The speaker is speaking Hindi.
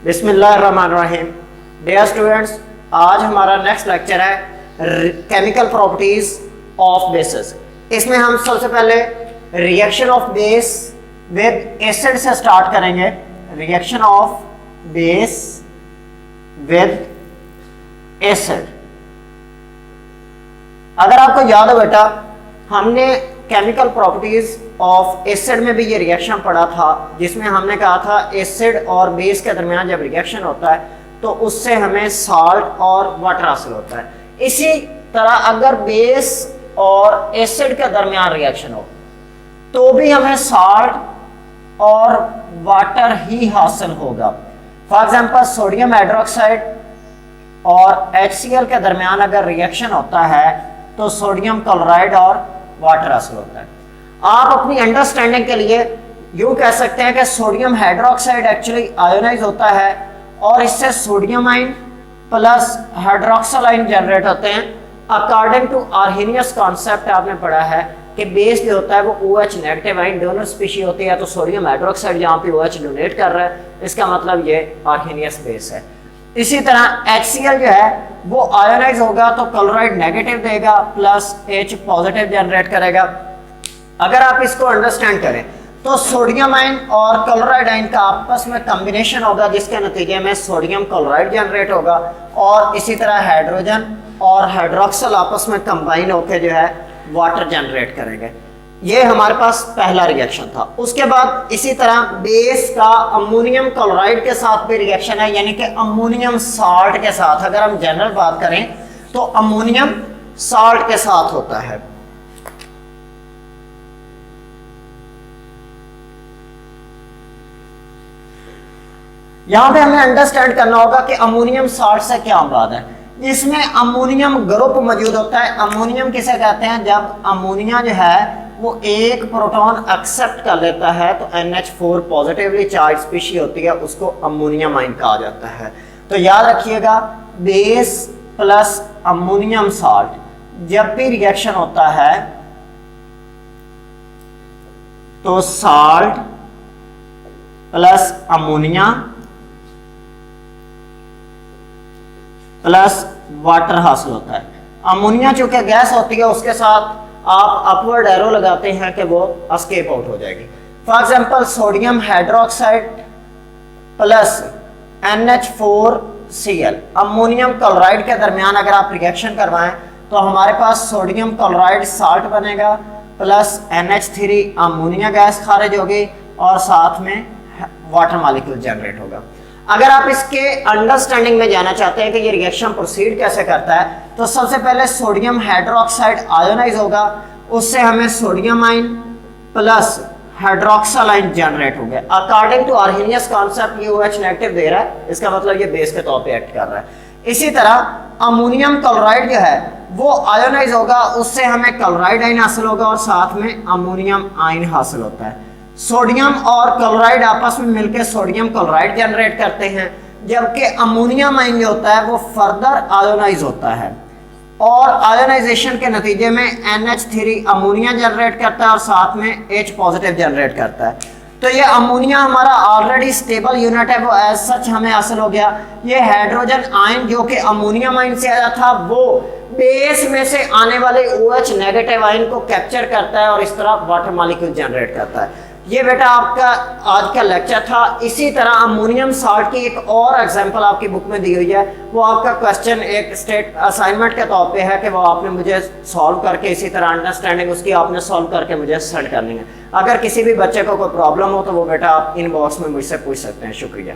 बिस्मिल्लाहिर्रहमानिर्रहीम। डियर स्टूडेंट्स, आज हमारा नेक्स्ट लेक्चर है केमिकल प्रॉपर्टीज ऑफ बेसेस। इसमें हम सबसे पहले reaction of base with acid से स्टार्ट करेंगे। Reaction of base with acid. अगर आपको याद हो बेटा, हमने केमिकल प्रॉपर्टीज ऑफ एसिड में भी ये रिएक्शन पढ़ा था, जिसमें हमने कहा था एसिड और बेस के दरमियान जब रिएक्शन होता है तो उससे हमें साल्ट और वाटर हासिल होता है। इसी तरह अगर बेस और एसिड के दरमियान रिएक्शन हो तो भी हमें साल्ट और वाटर ही हासिल होगा। फॉर एग्जांपल सोडियम हाइड्रोक्साइड और HCl के दरमियान अगर रिएक्शन होता है तो सोडियम क्लोराइड और वाटर हासिल होता है। आप अपनी अंडरस्टैंडिंग के लिए यूं कह सकते हैं कि सोडियम हाइड्रोक्साइड एक्चुअली आयोनाइज होता है और इससे sodium ion plus hydroxyl ion generate होते हैं। अकॉर्डिंग टू आर्हेनियस कॉन्सेप्ट आपने पढ़ा है कि बेस जो होता है वो OH negative ion donor species होती है, तो सोडियम हाइड्रोक्साइड यहाँ पे OH डोनेट कर रहा है, इसका मतलब ये आर्हेनियस बेस है। इसी तरह HCl जो है वो आयोनाइज होगा तो क्लोराइड नेगेटिव देगा प्लस H पॉजिटिव जनरेट करेगा। अगर आप इसको अंडरस्टैंड करें तो सोडियम आयन और क्लोराइड आयन का आपस में कॉम्बिनेशन होगा, जिसके नतीजे में सोडियम क्लोराइड जनरेट होगा और इसी तरह हाइड्रोजन और हाइड्रोक्सिल आपस में कंबाइन होकर जो है वाटर जनरेट करेंगे। ये हमारे पास पहला रिएक्शन था। उसके बाद इसी तरह बेस का अमोनियम क्लोराइड के साथ भी रिएक्शन है, यानी कि अमोनियम साल्ट के साथ। अगर हम जनरल बात करें तो अमोनियम साल्ट के साथ होता है। यहां पे हमें अंडरस्टैंड करना होगा कि अमोनियम साल्ट से क्या मुराद है। इसमें अमोनियम ग्रुप मौजूद होता है। अमोनियम किसे कहते हैं? जब अमोनिया जो है वो एक प्रोटॉन एक्सेप्ट कर लेता है तो NH4 पॉजिटिवली चार्ज स्पीशीज होती है, उसको अमोनियम आयन कहा जाता है। तो याद रखिएगा, बेस प्लस अमोनियम साल्ट जब भी रिएक्शन होता है तो salt plus ammonia plus water हासिल होता है। अमोनिया चूंकि गैस होती है, उसके साथ आप अपवर्ड एरो लगाते हैं कि वो एस्केप आउट हो जाएगी। For example sodium hydroxide plus NH4Cl ammonium chloride के दरमियान अगर आप रिएक्शन करवाएं तो हमारे पास सोडियम क्लोराइड साल्ट बनेगा प्लस NH3 अमोनिया गैस खारिज होगी और साथ में वाटर मॉलिक्यूल जनरेट होगा। अगर आप इसके अंडरस्टैंडिंग में जाना चाहते हैं कि ये रिएक्शन प्रोसीड कैसे करता है, तो सबसे पहले सोडियम हाइड्रोक्साइड आयोनाइज होगा, उससे हमें sodium ion plus hydroxyl ion generate हो गया। अकॉर्डिंग टू आर्हेनियस कॉन्सेप्ट ये OH नेगेटिव दे रहा है, इसका मतलब ये बेस के तौर पे एक्ट कर रहा है। इसी तरह अमोनियम क्लोराइड जो है वो आयोनाइज होगा, उससे हमें क्लोराइड आयन हासिल होगा और साथ में अमोनियम आयन हासिल होता है। सोडियम और क्लोराइड आपस में मिलकर सोडियम क्लोराइड जनरेट करते हैं, जबकि अमोनियम आयन जो होता है वो फर्दर आयोनाइज होता है और आयोनाइजेशन के नतीजे में NH3 अमोनिया जनरेट करता है और साथ में H पॉजिटिव जनरेट करता है। तो ये अमोनिया हमारा ऑलरेडी स्टेबल यूनिट है, वो एज सच हमें हासिल हो गया। ये हाइड्रोजन आयन जो कि अमोनियम आयन से आया था वो बेस में से आने वाले OH नेगेटिव आयन को कैप्चर करता है और इस तरह वाटर मॉलिक्यूल जनरेट करता है। ये बेटा आपका आज का लेक्चर था। इसी तरह अमोनियम साल्ट की एक और एग्जांपल आपकी बुक में दी हुई है, वो आपका क्वेश्चन एक स्टेट असाइनमेंट के तौर पे है कि वो आपने मुझे सॉल्व करके, इसी तरह अंडरस्टैंडिंग उसकी आपने सॉल्व करके मुझे सेंड करनी है। अगर किसी भी बच्चे को कोई प्रॉब्लम हो तो वो बेटा आप इनबॉक्स में मुझसे पूछ सकते हैं। शुक्रिया।